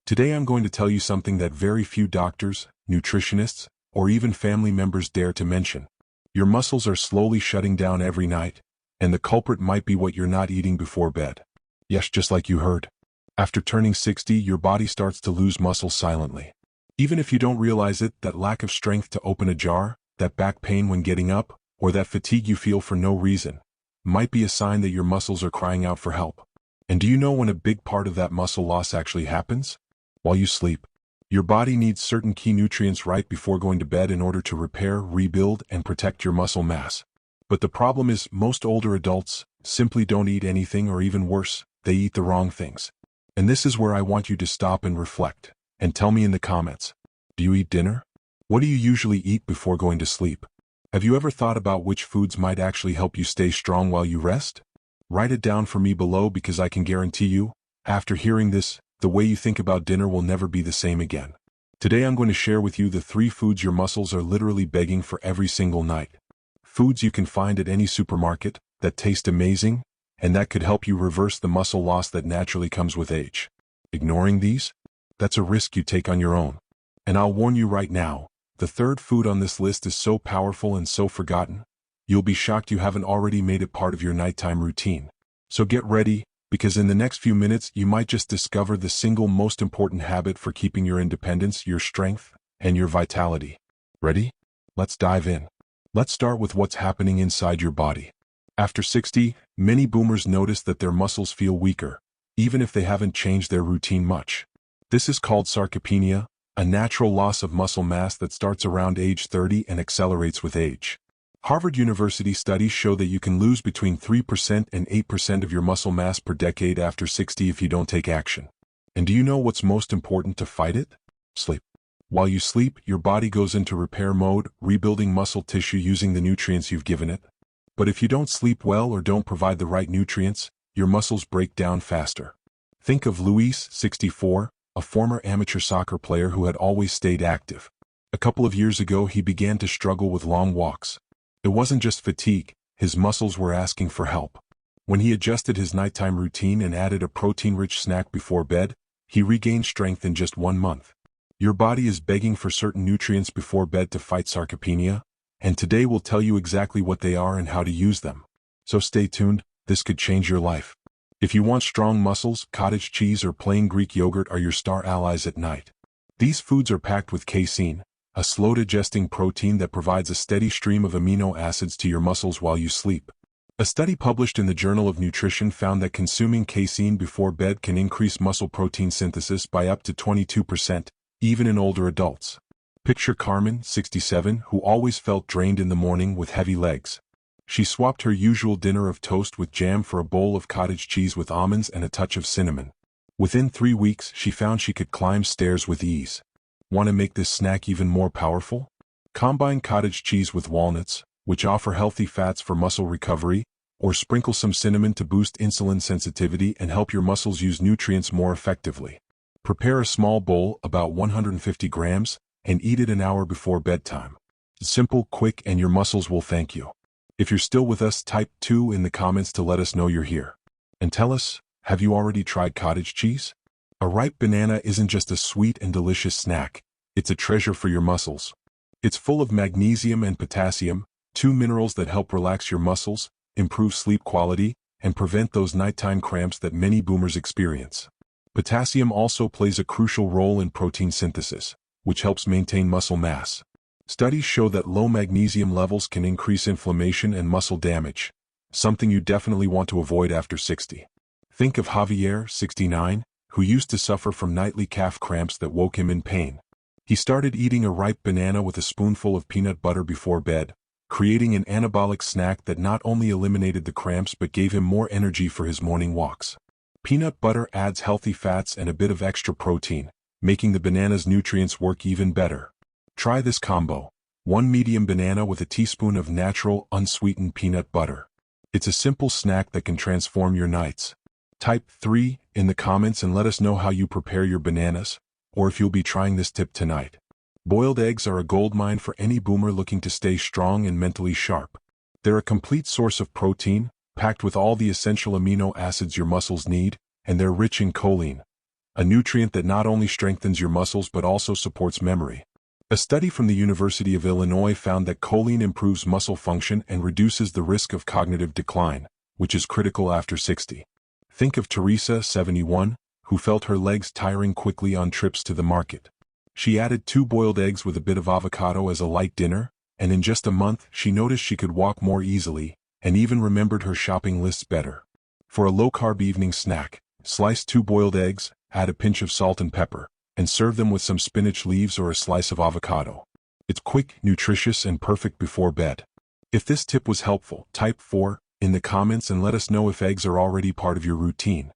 Today I'm going to tell you something that very few doctors, nutritionists, or even family members dare to mention. Your muscles are slowly shutting down every night, and the culprit might be what you're not eating before bed. Yes, just like you heard. After turning 60, your body starts to lose muscle silently. Even if you don't realize it, that lack of strength to open a jar, that back pain when getting up, or that fatigue you feel for no reason, might be a sign that your muscles are crying out for help. And do you know when a big part of that muscle loss actually happens? While you sleep. Your body needs certain key nutrients right before going to bed in order to repair, rebuild, and protect your muscle mass. But the problem is, most older adults simply don't eat anything, or even worse, they eat the wrong things. And this is where I want you to stop and reflect, and tell me in the comments. Do you eat dinner? What do you usually eat before going to sleep? Have you ever thought about which foods might actually help you stay strong while you rest? Write it down for me below, because I can guarantee you, after hearing this, the way you think about dinner will never be the same again. Today I'm going to share with you the 3 foods your muscles are literally begging for every single night. Foods you can find at any supermarket, that taste amazing, and that could help you reverse the muscle loss that naturally comes with age. Ignoring these? That's a risk you take on your own. And I'll warn you right now, the 3rd food on this list is so powerful and so forgotten, you'll be shocked you haven't already made it part of your nighttime routine. So get ready, because in the next few minutes you might just discover the single most important habit for keeping your independence, your strength, and your vitality. Ready? Let's dive in. Let's start with what's happening inside your body. After 60, many boomers notice that their muscles feel weaker, even if they haven't changed their routine much. This is called sarcopenia, a natural loss of muscle mass that starts around age 30 and accelerates with age. Harvard University studies show that you can lose between 3% and 8% of your muscle mass per decade after 60 if you don't take action. And do you know what's most important to fight it? Sleep. While you sleep, your body goes into repair mode, rebuilding muscle tissue using the nutrients you've given it. But if you don't sleep well or don't provide the right nutrients, your muscles break down faster. Think of Luis, 64, a former amateur soccer player who had always stayed active. A couple of years ago he began to struggle with long walks. It wasn't just fatigue, his muscles were asking for help. When he adjusted his nighttime routine and added a protein-rich snack before bed, he regained strength in just 1 month. Your body is begging for certain nutrients before bed to fight sarcopenia, and today we'll tell you exactly what they are and how to use them. So stay tuned, this could change your life. If you want strong muscles, cottage cheese or plain Greek yogurt are your star allies at night. These foods are packed with casein, a slow-digesting protein that provides a steady stream of amino acids to your muscles while you sleep. A study published in the Journal of Nutrition found that consuming casein before bed can increase muscle protein synthesis by up to 22%, even in older adults. Picture Carmen, 67, who always felt drained in the morning with heavy legs. She swapped her usual dinner of toast with jam for a bowl of cottage cheese with almonds and a touch of cinnamon. Within 3 weeks, she found she could climb stairs with ease. Want to make this snack even more powerful? Combine cottage cheese with walnuts, which offer healthy fats for muscle recovery, or sprinkle some cinnamon to boost insulin sensitivity and help your muscles use nutrients more effectively. Prepare a small bowl, about 150 grams, and eat it an hour before bedtime. Simple, quick, and your muscles will thank you. If you're still with us, type 2 in the comments to let us know you're here. And tell us, have you already tried cottage cheese? A ripe banana isn't just a sweet and delicious snack, it's a treasure for your muscles. It's full of magnesium and potassium, 2 minerals that help relax your muscles, improve sleep quality, and prevent those nighttime cramps that many boomers experience. Potassium also plays a crucial role in protein synthesis, which helps maintain muscle mass. Studies show that low magnesium levels can increase inflammation and muscle damage, something you definitely want to avoid after 60. Think of Javier, 69, who used to suffer from nightly calf cramps that woke him in pain. He started eating a ripe banana with a spoonful of peanut butter before bed, creating an anabolic snack that not only eliminated the cramps but gave him more energy for his morning walks. Peanut butter adds healthy fats and a bit of extra protein, making the banana's nutrients work even better. Try this combo: 1 medium banana with a teaspoon of natural, unsweetened peanut butter. It's a simple snack that can transform your nights. Type 3 in the comments and let us know how you prepare your bananas, or if you'll be trying this tip tonight. Boiled eggs are a goldmine for any boomer looking to stay strong and mentally sharp. They're a complete source of protein, packed with all the essential amino acids your muscles need, and they're rich in choline, a nutrient that not only strengthens your muscles but also supports memory. A study from the University of Illinois found that choline improves muscle function and reduces the risk of cognitive decline, which is critical after 60. Think of Teresa, 71, who felt her legs tiring quickly on trips to the market. She added 2 boiled eggs with a bit of avocado as a light dinner, and in just a month she noticed she could walk more easily, and even remembered her shopping lists better. For a low-carb evening snack, slice 2 boiled eggs, add a pinch of salt and pepper, and serve them with some spinach leaves or a slice of avocado. It's quick, nutritious, and perfect before bed. If this tip was helpful, type 4 in the comments and let us know if eggs are already part of your routine.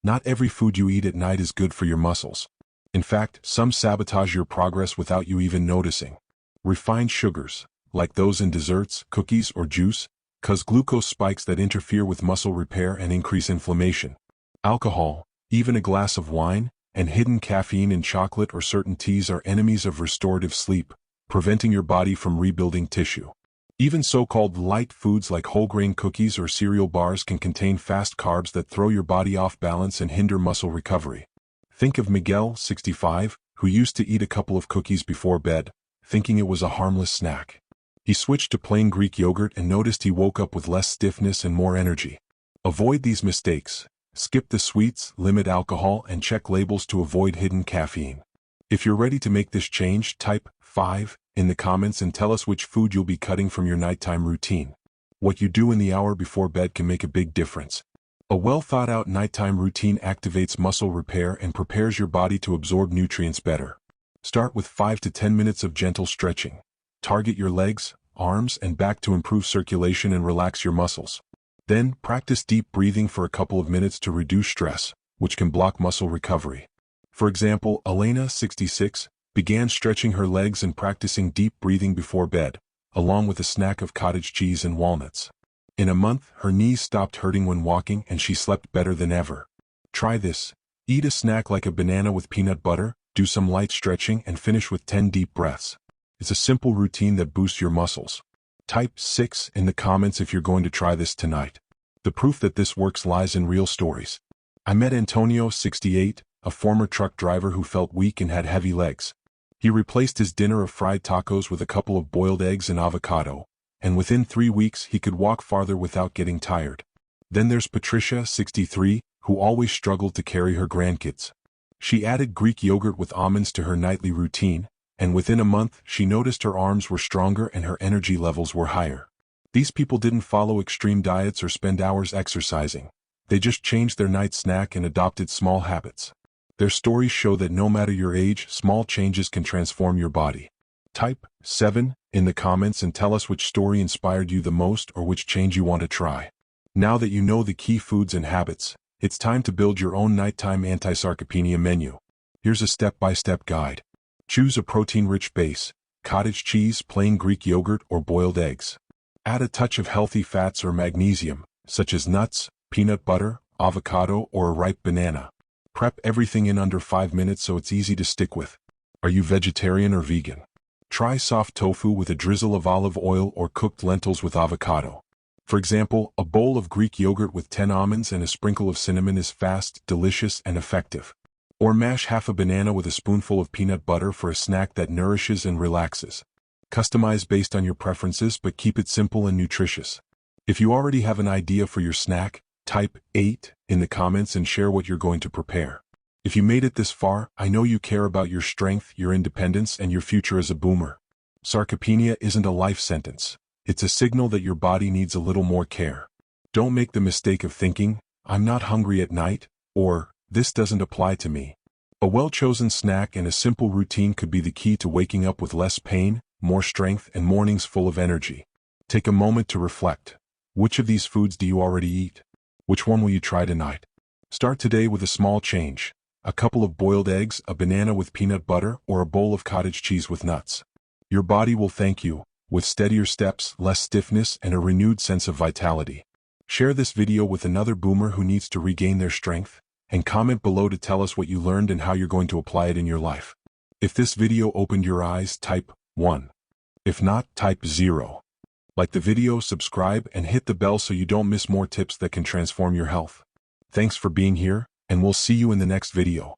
Not every food you eat at night is good for your muscles. In fact, some sabotage your progress without you even noticing. Refined sugars, like those in desserts, cookies, or juice, cause glucose spikes that interfere with muscle repair and increase inflammation. Alcohol, even a glass of wine, and hidden caffeine in chocolate or certain teas are enemies of restorative sleep, preventing your body from rebuilding tissue. Even so-called light foods like whole-grain cookies or cereal bars can contain fast carbs that throw your body off balance and hinder muscle recovery. Think of Miguel, 65, who used to eat a couple of cookies before bed, thinking it was a harmless snack. He switched to plain Greek yogurt and noticed he woke up with less stiffness and more energy. Avoid these mistakes. Skip the sweets, limit alcohol, and check labels to avoid hidden caffeine. If you're ready to make this change, type 5 in the comments and tell us which food you'll be cutting from your nighttime routine. What you do in the hour before bed can make a big difference. A well-thought-out nighttime routine activates muscle repair and prepares your body to absorb nutrients better. Start with 5 to 10 minutes of gentle stretching. Target your legs, arms, and back to improve circulation and relax your muscles. Then, practice deep breathing for a couple of minutes to reduce stress, which can block muscle recovery. For example, Elena, 66, began stretching her legs and practicing deep breathing before bed, along with a snack of cottage cheese and walnuts. In a month, her knees stopped hurting when walking and she slept better than ever. Try this. Eat a snack like a banana with peanut butter, do some light stretching, and finish with 10 deep breaths. It's a simple routine that boosts your muscles. Type 6 in the comments if you're going to try this tonight. The proof that this works lies in real stories. I met Antonio, 68, a former truck driver who felt weak and had heavy legs. He replaced his dinner of fried tacos with a couple of boiled eggs and avocado, and within 3 weeks he could walk farther without getting tired. Then there's Patricia, 63, who always struggled to carry her grandkids. She added Greek yogurt with almonds to her nightly routine, and within a month she noticed her arms were stronger and her energy levels were higher. These people didn't follow extreme diets or spend hours exercising. They just changed their night snack and adopted small habits. Their stories show that no matter your age, small changes can transform your body. Type 7 in the comments and tell us which story inspired you the most or which change you want to try. Now that you know the key foods and habits, it's time to build your own nighttime anti-sarcopenia menu. Here's a step-by-step guide. Choose a protein-rich base: cottage cheese, plain Greek yogurt, or boiled eggs. Add a touch of healthy fats or magnesium, such as nuts, peanut butter, avocado, or a ripe banana. Prep everything in under 5 minutes so it's easy to stick with. Are you vegetarian or vegan? Try soft tofu with a drizzle of olive oil or cooked lentils with avocado. For example, a bowl of Greek yogurt with 10 almonds and a sprinkle of cinnamon is fast, delicious, and effective. Or mash half a banana with a spoonful of peanut butter for a snack that nourishes and relaxes. Customize based on your preferences but keep it simple and nutritious. If you already have an idea for your snack, type 8 in the comments and share what you're going to prepare. If you made it this far, I know you care about your strength, your independence, and your future as a boomer. Sarcopenia isn't a life sentence. It's a signal that your body needs a little more care. Don't make the mistake of thinking, "I'm not hungry at night," or "this doesn't apply to me." A well-chosen snack and a simple routine could be the key to waking up with less pain, more strength, and mornings full of energy. Take a moment to reflect. Which of these foods do you already eat? Which one will you try tonight? Start today with a small change: a couple of boiled eggs, a banana with peanut butter, or a bowl of cottage cheese with nuts. Your body will thank you, with steadier steps, less stiffness, and a renewed sense of vitality. Share this video with another boomer who needs to regain their strength, and comment below to tell us what you learned and how you're going to apply it in your life. If this video opened your eyes, type 1. If not, type 0. Like the video, subscribe, and hit the bell so you don't miss more tips that can transform your health. Thanks for being here, and we'll see you in the next video.